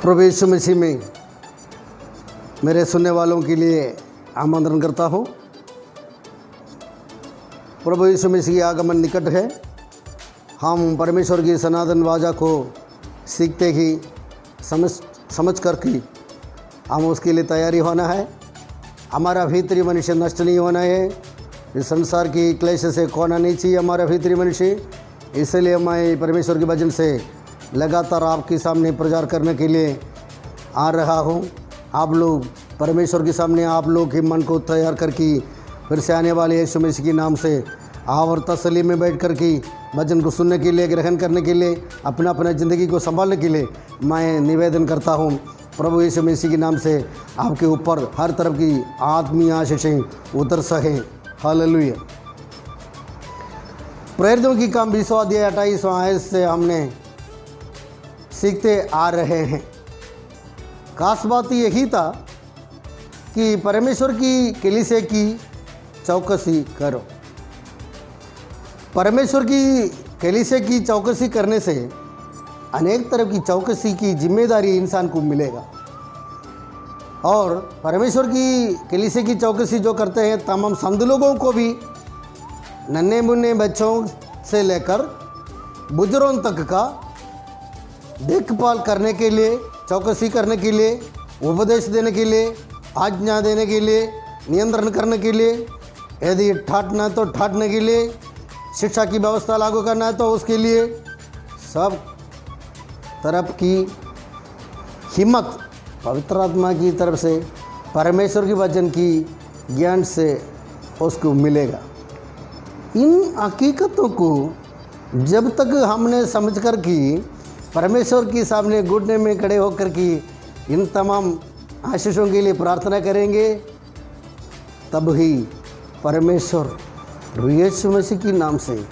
प्रभु यीशु मसीह में मेरे सुनने वालों के लिए आमंत्रण करता हूँ। प्रभु यीशु मसीह की आगमन निकट है। हम परमेश्वर की सनातन वाचा को सीखते ही समझ कर कि हम उसके लिए तैयारी होना है। हमारा भीतरी मनुष्य नष्ट नहीं होना है। इस संसार की क्लेश से खोना नहीं चाहिए हमारा भीतरी मनुष्य। इसलिए मैं परमेश्वर के वचन से लगातार आपके सामने प्रचार करने के लिए आ रहा हूँ। आप लोग परमेश्वर के सामने आप लोग के मन को तैयार करके फिर से आने वाले यीशु मसीह के नाम से और तसल्ली में बैठ कर के वचन को सुनने के लिए, ग्रहण करने के लिए, अपना ज़िंदगी को संभालने के लिए मैं निवेदन करता हूँ। प्रभु यीशु मसीह के नाम से आपके ऊपर हर तरफ की आत्मीय आशीषें उतर सकें। हालेलुया। प्रेरितों की काम 20वां अध्याय 28वां आयत से हमने सीखते आ रहे हैं। खास बात यही था कि परमेश्वर की कलीसिया की चौकसी करो। परमेश्वर की कलीसिया की चौकसी करने से अनेक तरह की चौकसी की जिम्मेदारी इंसान को मिलेगा। और परमेश्वर की कलीसिया की चौकसी जो करते हैं तमाम संत लोगों को भी नन्हे मुन्ने बच्चों से लेकर बुजुर्गों तक का देखभाल करने के लिए, चौकसी करने के लिए, उपदेश देने के लिए, आज्ञा देने के लिए, नियंत्रण करने के लिए, यदि ठाटना तो ठाटने के लिए, शिक्षा की व्यवस्था लागू करना है तो उसके लिए सब तरफ की हिम्मत पवित्र आत्मा की तरफ से, परमेश्वर के वचन की ज्ञान से उसको मिलेगा। इन हकीकतों को जब तक हमने समझ कर कि परमेश्वर के सामने घुटने में खड़े होकर कि इन तमाम आशीषों के लिए प्रार्थना करेंगे, तब ही परमेश्वर यीशु मसीह के नाम से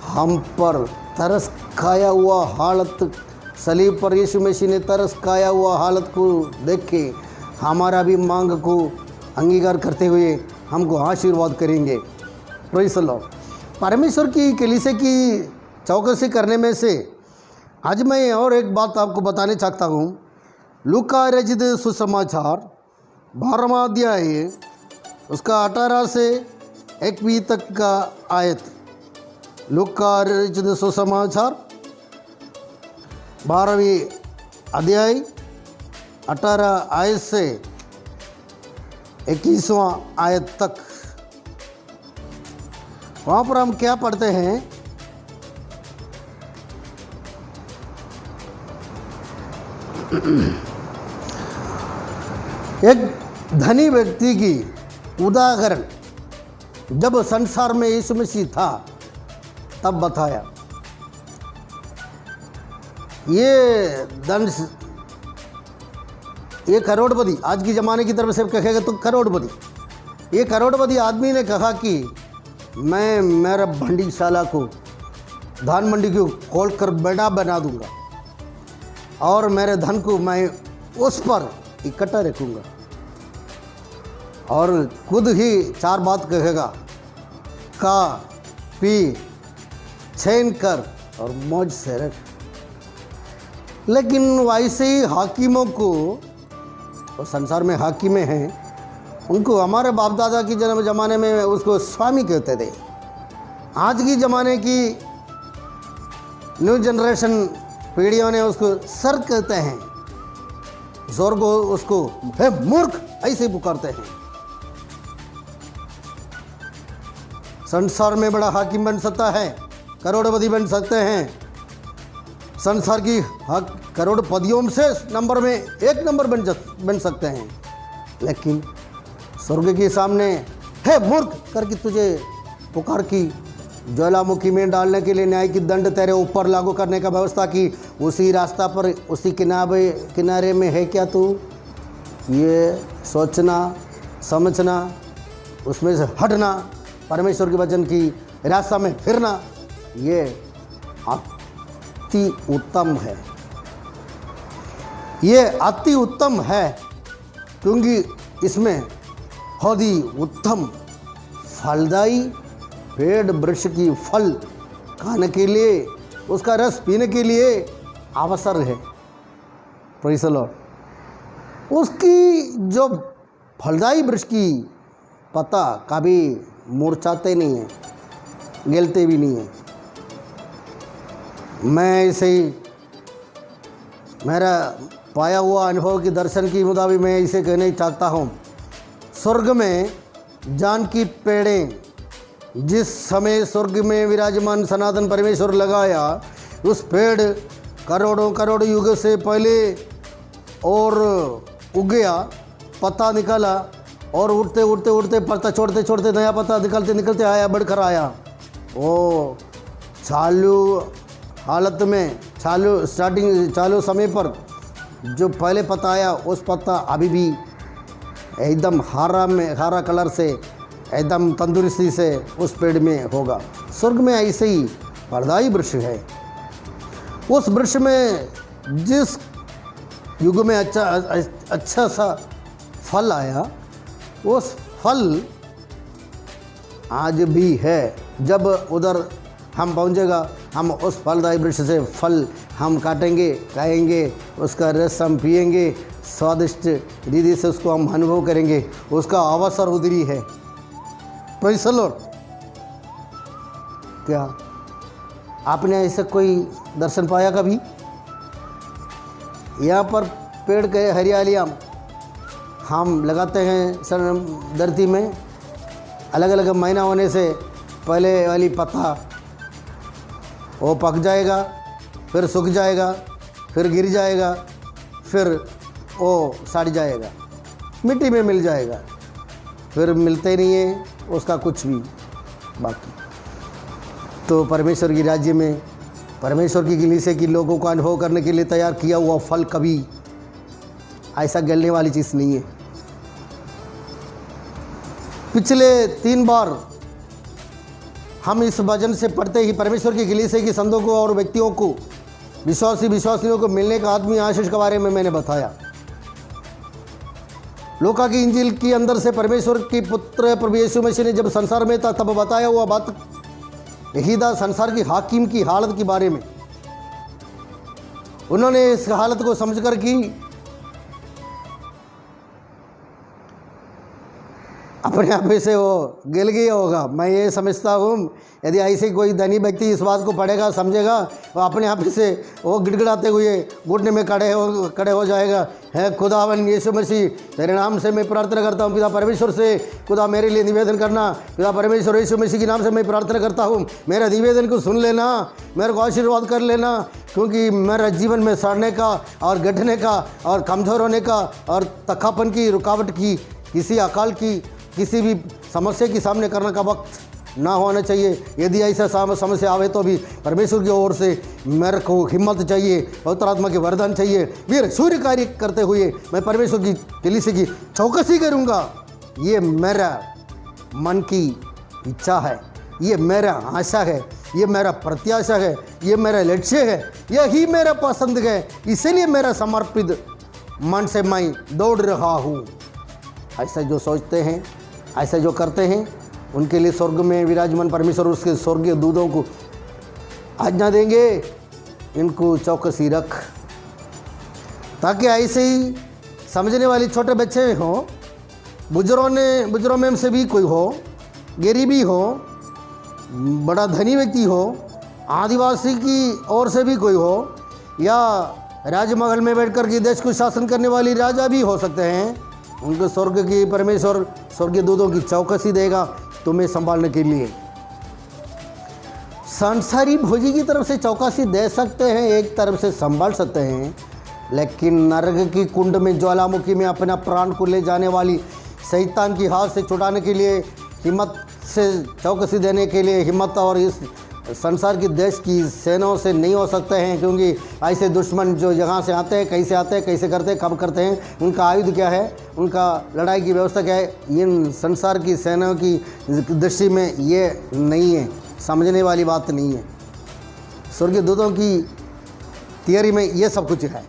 हम पर तरस खाया हुआ हालत, सलीब पर यीशु मसीह ने तरस खाया हुआ हालत को देख के हमारा भी मांग को अंगीकार करते हुए हमको आशीर्वाद करेंगे। Praise the Lord. परमेश्वर की कलीसिया की चौकसी करने में से आज मैं और एक बात आपको बताने चाहता हूँ। लूका रचित सुसमाचार 12वां अध्याय उसका 18 से 21 तक का आयत। लूका रचित सुसमाचार 12वीं अध्याय 18 आयत से 21वां आयत तक। वहाँ पर हम क्या पढ़ते हैं? एक धनी व्यक्ति की उदाहरण जब संसार में यीशु मसीह था तब बताया। ये करोड़पति, आज की ज़माने की तरफ से कहेगा तो करोड़पति, ये करोड़पति आदमी ने कहा कि मैं मेरा भंडीशाला को, धान मंडी को खोल कर बड़ा बना दूंगा और मेरे धन को मैं उस पर इकट्ठा रखूँगा और खुद ही 4 बात कहेगा, खा पी चैन कर और मौज से रख। लेकिन वैसे ही हाकिमों को, और संसार में हाकिमें हैं, उनको हमारे बाप दादा की ज़माने में उसको स्वामी कहते थे। आज की ज़माने की न्यू जनरेशन पीढ़ियों ने उसको सर कहते हैं। जोर को उसको हे मूर्ख ऐसे पुकारते हैं। संसार में बड़ा हाकिम बन सकता है, करोड़पति बन सकते हैं। संसार की करोड़पतियों से नंबर में 1 नंबर बन सकते हैं। लेकिन स्वर्ग के सामने हे मूर्ख करके तुझे पुकार की ज्वालामुखी में डालने के लिए न्याय की दंड तेरे ऊपर लागू करने का व्यवस्था की, उसी रास्ता पर, उसी किनारे में है क्या तू? ये सोचना, समझना, उसमें से हटना, परमेश्वर के वचन की रास्ता में फिरना, ये अति उत्तम है। ये अति उत्तम है क्योंकि इसमें बहुत ही उत्तम फलदायी पेड़ वृक्ष की फल खाने के लिए, उसका रस पीने के लिए अवसर है। Praise the Lord. उसकी जो फलदायी वृक्ष की पत्ता कभी मुरझाते नहीं हैं, गिलते भी नहीं हैं। मैं ऐसे ही मेरा पाया हुआ अनुभव के दर्शन की मुताबिक मैं इसे कहना चाहता हूँ, स्वर्ग में जान की पेड़ें जिस समय स्वर्ग में विराजमान सनातन परमेश्वर लगाया, उस पेड़ करोड़ों करोड़ युग से पहले और उग गया, पत्ता निकला और उड़ते उड़ते उड़ते पत्ता छोड़ते छोड़ते नया पत्ता निकलते निकलते आया, बढ़कर आया। वो चालू हालत में चालू समय पर जो पहले पत्ता आया, उस पत्ता अभी भी एकदम हरा कलर से एकदम तंदुरुस्ती से उस पेड़ में होगा। स्वर्ग में ऐसे ही फलदायी वृक्ष है। उस वृक्ष में जिस युग में अच्छा सा फल आया, उस फल आज भी है। जब उधर हम पहुँचेगा, हम उस फलदायी वृक्ष से फल हम काटेंगे, खाएंगे, उसका रस हम पिएंगे, स्वादिष्ट रीति से उसको हम अनुभव करेंगे। उसका अवसर उधरी है। Praise the Lord. क्या आपने ऐसा कोई दर्शन पाया कभी? यहाँ पर पेड़ के हरियालियाँ हम लगाते हैं धरती में, अलग अलग महीना होने से पहले वाली पत्ता वो पक जाएगा, फिर सूख जाएगा, फिर गिर जाएगा, फिर वो सड़ जाएगा, मिट्टी में मिल जाएगा, फिर मिलते नहीं है उसका कुछ भी बाकी। तो परमेश्वर की राज्य में परमेश्वर की कलीसिया के लोगों को अनुभव करने के लिए तैयार किया हुआ फल कभी ऐसा गलने वाली चीज़ नहीं है। पिछले 3 बार हम इस वचन से पढ़ते ही परमेश्वर की कलीसिया की संतों को और व्यक्तियों को, विश्वासियों को मिलने का आत्मीय आशीष के बारे में मैंने बताया। लूका की इंजील के अंदर से परमेश्वर के पुत्र प्रभु यीशु मसीह ने जब संसार में था तब बताया हुआ बात यही था, संसार की हाकिम की हालत के बारे में। उन्होंने इस हालत को समझकर कि अपने आप से वो गिल गया होगा। मैं ये समझता हूँ यदि ऐसे कोई धनी व्यक्ति इस बात को पढ़ेगा, समझेगा, वो अपने आप से वो गिड़गिड़ाते हुए घुटने में खड़े हो जाएगा। है खुदावन यीशु मसीह, तेरे नाम से मैं प्रार्थना करता हूँ, पिता परमेश्वर से खुदा मेरे लिए निवेदन करना, पिता परमेश्वर यीशु मसीह के नाम से मैं प्रार्थना करता हूँ, मेरा निवेदन को सुन लेना, मेरे को आशीर्वाद कर लेना, क्योंकि मेरा जीवन में सड़ने का और गठने का और कमज़ोर होने का और तखापन की, रुकावट की, किसी अकाल की, किसी भी समस्या के सामने करने का वक्त ना होना चाहिए। यदि ऐसा समस्या आवे तो भी परमेश्वर की ओर से मेरे को हिम्मत चाहिए, पवित्र आत्मा के वरदान चाहिए। वीर सूर्य कार्य करते हुए मैं परमेश्वर की कलीसिया की चौकसी करूँगा। ये मेरा मन की इच्छा है, ये मेरा आशा है, ये मेरा प्रत्याशा है, ये मेरा लक्ष्य है, यही मेरा पसंद है। इसलिए मेरा समर्पित मन से मैं दौड़ रहा हूँ। ऐसा जो सोचते हैं, ऐसा जो करते हैं, उनके लिए स्वर्ग में विराजमान परमेश्वर उसके स्वर्गीय दूतों को आज्ञा देंगे, इनको चौकसी रख, ताकि ऐसे ही समझने वाली छोटे बच्चे हों, बुजुर्गों में से भी कोई हो, गरीबी हो, बड़ा धनी व्यक्ति हो, आदिवासी की ओर से भी कोई हो, या राजमहल में बैठकर के देश को शासन करने वाली राजा भी हो सकते हैं। उनको स्वर्ग की परमेश्वर स्वर्गीय दूतों की चौकसी देगा तुम्हें संभालने के लिए। संसारी भोजी की तरफ से चौकसी दे सकते हैं, एक तरफ से संभाल सकते हैं, लेकिन नरक की कुंड में ज्वालामुखी में अपना प्राण को ले जाने वाली शैतान की हाथ से छुड़ाने के लिए, हिम्मत से चौकसी देने के लिए हिम्मत और इस संसार की देश की सेनाओं से नहीं हो सकते हैं, क्योंकि ऐसे दुश्मन जो यहाँ से आते हैं, कैसे करते हैं, कब करते हैं, उनका आयुध क्या है, उनका लड़ाई की व्यवस्था क्या है, इन संसार की सेनाओं की दृष्टि में ये नहीं है, समझने वाली बात नहीं है। स्वर्गीय दूतों की थियरी में ये सब कुछ है।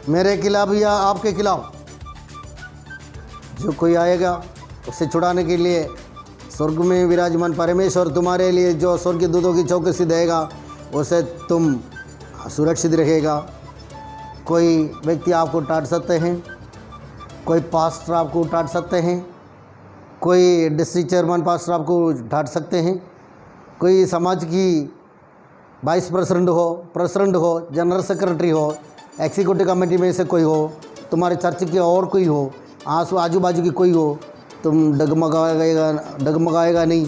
मेरे खिलाफ या आपके खिलाफ जो कोई आएगा उससे छुड़ाने के लिए स्वर्ग में विराजमान परमेश्वर तुम्हारे लिए जो स्वर्गीय दूतों की चौकसी देगा, उसे तुम सुरक्षित रहेगा। कोई व्यक्ति आपको डांट सकते हैं, कोई पास्टर आपको डांट सकते हैं, कोई डिस्ट्रिक्ट चेयरमैन पास्टर आपको डांट सकते हैं, कोई समाज की वाइस प्रेसिडेंट हो, जनरल सेक्रेटरी हो, एग्जीक्यूटिव कमेटी में से कोई हो, तुम्हारे चर्च के और कोई हो, आजू बाजू की कोई हो, तुम डगमगाएगा नहीं,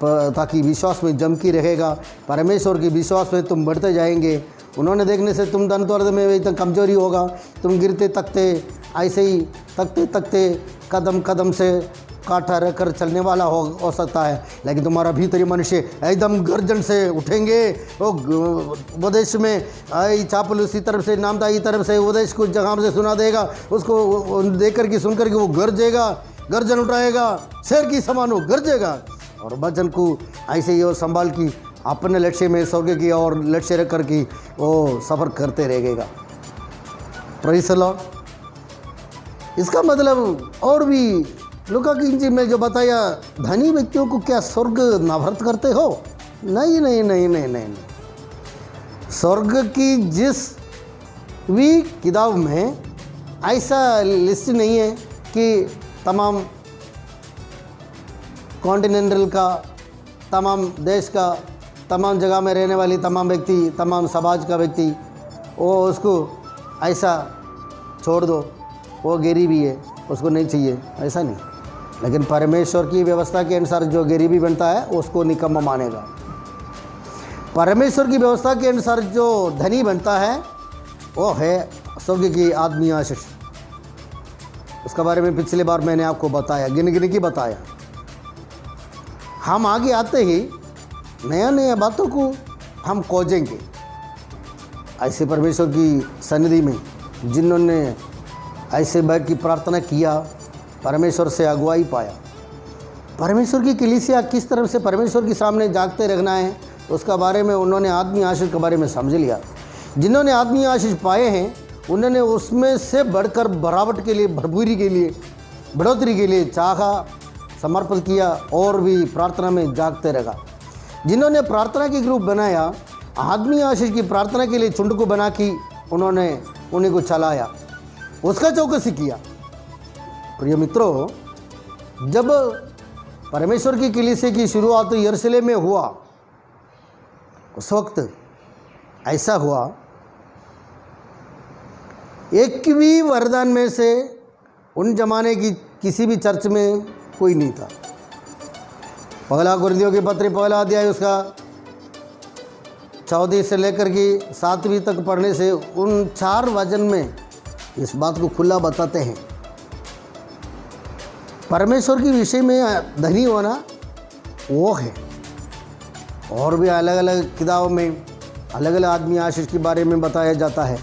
ताकि विश्वास में जम के रहेगा। परमेश्वर के विश्वास में तुम बढ़ते जाएंगे। उन्होंने देखने से तुम धन दौलत में इतना कमजोरी होगा, तुम गिरते तकते ऐसे ही तकते कदम कदम से कांटा रखकर चलने वाला हो सकता है, लेकिन तुम्हारा भीतरी मनुष्य एकदम गर्जन से उठेंगे। वो उपदेश में चापल उसी तरफ से नामदाई तरफ से उपदेश कुछ जगह से सुना देगा, उसको देख कर के सुन कर के वो गरजेगा, गर्जन उठाएगा, शेर की समान वो गरजेगा और वचन को ऐसे ही और संभाल की अपने लक्ष्य में स्वर्ग की और लक्ष्य रख कर की वो सफ़र करते रहेगा। Praise the Lord. इसका मतलब और भी लूका की इंजील में जो बताया, धनी व्यक्तियों को क्या स्वर्ग नफरत करते हो? नहीं नहीं नहीं नहीं नहीं, स्वर्ग की जिस भी किताब में ऐसा लिस्ट नहीं है कि तमाम कॉन्टिनेंटल का, तमाम देश का, तमाम जगह में रहने वाली तमाम व्यक्ति, तमाम समाज का व्यक्ति वो उसको ऐसा छोड़ दो, वो गरीबी है, उसको नहीं चाहिए, ऐसा नहीं। लेकिन परमेश्वर की व्यवस्था के अनुसार जो गरीबी बनता है उसको निकम्मा मानेगा। परमेश्वर की व्यवस्था के अनुसार जो धनी बनता है वो है स्वर्ग की आदमी आशीष। उसके बारे में पिछले बार मैंने आपको बताया, गिन की बताया। हम आगे आते ही नया बातों को हम खोजेंगे। ऐसे परमेश्वर की सन्निधि में जिन्होंने ऐसे बैठ की प्रार्थना किया, परमेश्वर से अगुवाई पाया। परमेश्वर की कलीसिया किस तरह से परमेश्वर के सामने जागते रखना है उसका बारे में उन्होंने आत्मीय आशीष के बारे में समझ लिया। जिन्होंने आत्मीय आशीष पाए हैं उन्होंने उसमें से बढ़कर बराबर के लिए, भरपूरी के लिए, बढ़ोतरी के लिए चाहा, समर्पित किया और भी प्रार्थना में जागते रहा। जिन्होंने प्रार्थना की ग्रुप बनाया, आत्मीय आशीष की प्रार्थना के लिए चुंड को बना की उन्होंने उन्हीं को चलाया, उसका चौकसी किया। प्रिय मित्रों, जब परमेश्वर की कलीसिया की शुरुआत यरूशलेम में हुआ, उस वक्त ऐसा हुआ, एक भी वरदान में से उन जमाने की किसी भी चर्च में कोई नहीं था। पहला कुरिन्थियों की पत्री पहला अध्याय उसका 14 से लेकर के 7वीं तक पढ़ने से उन 4 वचन में इस बात को खुला बताते हैं। परमेश्वर के विषय में धनी होना वो है। और भी अलग अलग किताबों में अलग अलग आदमी आशीष के बारे में बताया जाता है।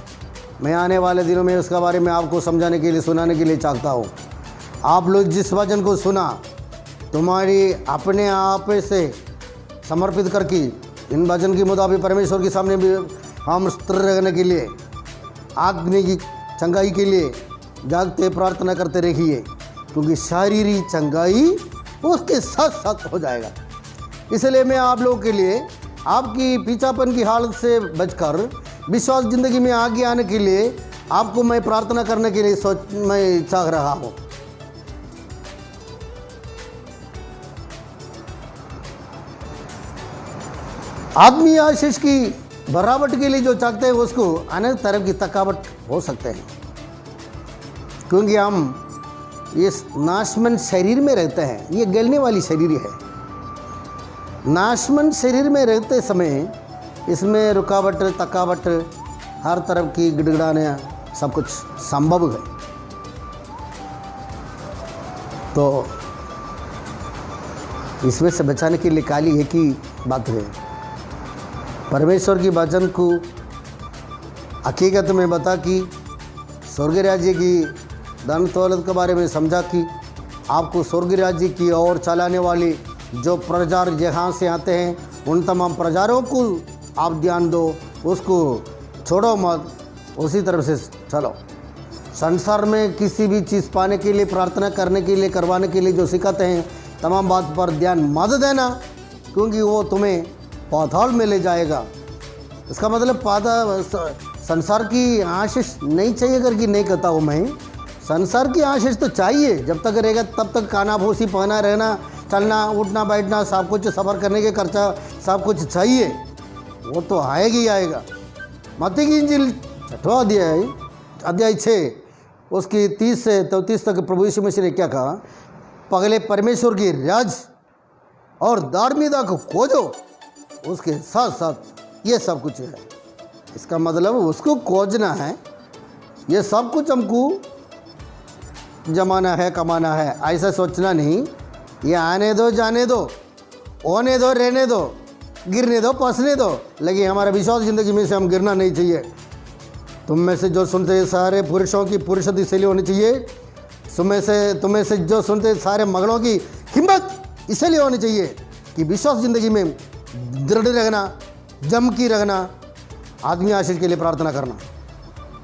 मैं आने वाले दिनों में उसका बारे में आपको समझाने के लिए, सुनाने के लिए चाहता हूँ। आप लोग जिस वचन को सुना, तुम्हारी अपने आप से समर्पित करके इन वचन के मुताबिक परमेश्वर के सामने भी हम स्थिर रहने के लिए, आदमी की चंगाई के लिए जागते प्रार्थना करते रहिए, क्योंकि शारीरिक चंगाई उसके साथ साथ हो जाएगा। इसलिए मैं आप लोगों के लिए आपकी पीछापन की हालत से बचकर विश्वास जिंदगी में आगे आने के लिए आपको मैं प्रार्थना करने के लिए मैं चाह रहा हूँ। आदमी आशीष की बराबर के लिए जो चाहते हैं उसको अनेक तरह की थकावट हो सकते हैं, क्योंकि हम इस नाशमन शरीर में रहते हैं। ये गलने वाली शरीर है। नाशमन शरीर में रहते समय इसमें रुकावट, थकावट, हर तरफ की गिड़गिड़ाने सब कुछ संभव है। तो इसमें से बचाने के लिए काली एक ही बात है, परमेश्वर की वचन को हकीकत में बता कि स्वर्ग राज्य की धन दौलत के बारे में समझा कि आपको स्वर्ग राज्य की ओर चलाने वाली जो प्रचार जहाँ से आते हैं उन तमाम प्रचारों को आप ध्यान दो, उसको छोड़ो मत, उसी तरफ से चलो। संसार में किसी भी चीज़ पाने के लिए, प्रार्थना करने के लिए, करवाने के लिए जो सिखाते हैं तमाम बात पर ध्यान मत देना, क्योंकि वो तुम्हें पाताल में ले जाएगा। इसका मतलब संसार की आशीष नहीं चाहिए करके नहीं कहता हूँ मैं। संसार की आशीष तो चाहिए, जब तक रहेगा तब तक खाना भूसी पहना रहना, चलना उठना बैठना सब कुछ, सफ़र करने के खर्चा सब कुछ चाहिए, वो तो आएगा ही आएगा। मत्ती की इंजील 6वां अध्याय 6 उसकी 30 से 33 तक प्रभु यीशु मसीह ने क्या कहा? पहले परमेश्वर की राज और धार्मिकता को खोजो, उसके साथ साथ ये सब कुछ है। इसका मतलब उसको खोजना है, ये सब कुछ हमको जमाना है, कमाना है। ऐसा सोचना नहीं, ये आने दो, जाने दो, होने दो, रहने दो, गिरने दो, पसने दो, लेकिन हमारा विश्वास ज़िंदगी में से हम गिरना नहीं चाहिए। तुम में से जो सुनते हैं सारे पुरुषों की पुरुषत्व इसलिए होनी चाहिए, तुम में से जो सुनते हैं सारे मगलों की हिम्मत इसलिए होनी चाहिए कि विश्वास ज़िंदगी में दृढ़ रहना, जम की रहना, आदमी आशीष के लिए प्रार्थना करना।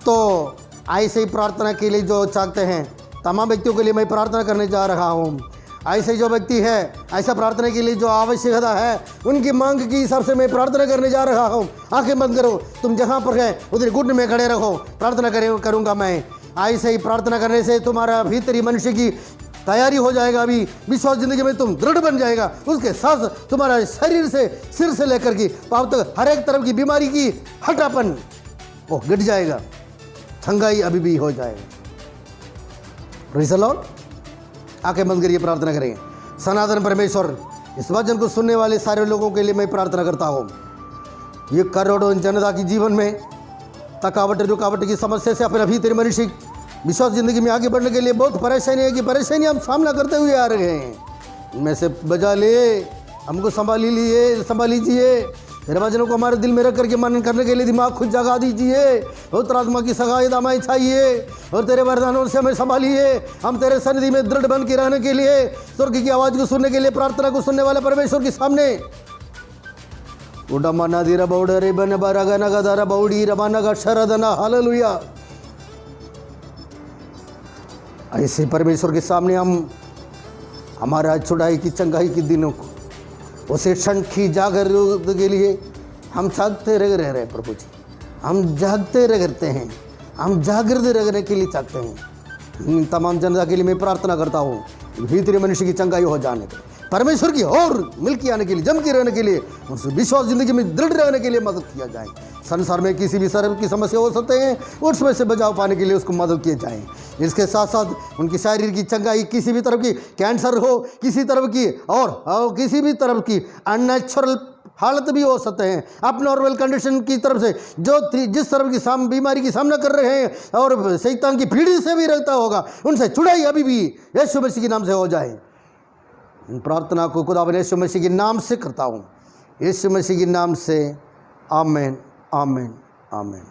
तो ऐसे ही प्रार्थना के लिए जो चाहते हैं तमाम व्यक्तियों के लिए मैं प्रार्थना करने जा रहा हूँ। ऐसे जो व्यक्ति है, ऐसा प्रार्थना के लिए जो आवश्यकता है, उनकी मांग के हिसाब से मैं प्रार्थना करने जा रहा हूँ। आंखें बंद करो, तुम जहाँ पर है उधर घुटने में खड़े रहो, प्रार्थना करूँगा मैं। ऐसे ही प्रार्थना करने से तुम्हारा भीतरी मनुष्य की तैयारी हो जाएगा, अभी विश्वास ज़िंदगी में तुम दृढ़ बन जाएगा। उसके साथ तुम्हारा शरीर से, सिर से लेकर के पाँव तक हर एक तरफ की बीमारी की हटापन वो गिर जाएगा, छंगाई अभी भी हो जाएगा। Praise the Lord. आंखें बंद करिए, प्रार्थना करेंगे। सनातन परमेश्वर, इस वचन को सुनने वाले सारे लोगों के लिए मैं प्रार्थना करता हूँ। ये करोड़ों जनता की जीवन में थकावट, रुकावट की समस्या से अपने भीतर मनुष्य विश्वास ज़िंदगी में आगे बढ़ने के लिए बहुत परेशानी है कि परेशानी हम सामना करते हुए आ रहे हैं। इनमें से बजा ले, हमको संभाल लीजिए। तेरे वचनों को हमारे दिल में रख करके मनन करने के लिए दिमाग खुद जगा दीजिए। उत्तरात्मा की सहायता हमें चाहिए और तेरे वरदानों से हमें संभालिए। हम तेरे सन्निधि में दृढ़ बन के रहने के लिए, स्वर्ग की आवाज़ को सुनने के लिए, प्रार्थना को सुनने वाले परमेश्वर के सामने उडमना धीरा बौडरे बन बरगना गदरा बौड़ी रमाना शरदना हालेलुया। ऐसे परमेश्वर के सामने हम हमारा छुड़ाई की चंगाई के दिनों को, उसे क्षण की जागरूकता के लिए हम जागते रह रहे हैं। प्रभु जी, हम जागते रहते हैं, हम जागृत रहने के लिए चाहते हैं। तमाम जनता के लिए मैं प्रार्थना करता हूँ, भीतरी मनुष्य की चंगाई हो जाने के, परमेश्वर की और मिल के आने के लिए, जम के रहने के लिए, उनसे विश्वास ज़िंदगी में दृढ़ रहने के लिए मदद किया जाए। संसार में किसी भी तरह की समस्या हो सकते हैं, उसमें से बचाव पाने के लिए उसको मदद किए जाए। इसके साथ साथ उनकी शरीर की चंगाई, किसी भी तरफ की कैंसर हो, किसी तरफ की और किसी भी तरफ की अननेचुरल हालत भी हो सकते हैं, अब नॉर्मल कंडीशन की तरफ से जो जिस तरफ की बीमारी की सामना कर रहे हैं और शैतान की पीढ़ी से भी रहता होगा, उनसे छुड़ाई अभी भी यीशु मसीह के नाम से हो जाए। इन प्रार्थना को खुदावंद यीशु मसीह के नाम से करता हूँ, यीशु मसीह के नाम से, आमीन, आमीन, आमीन।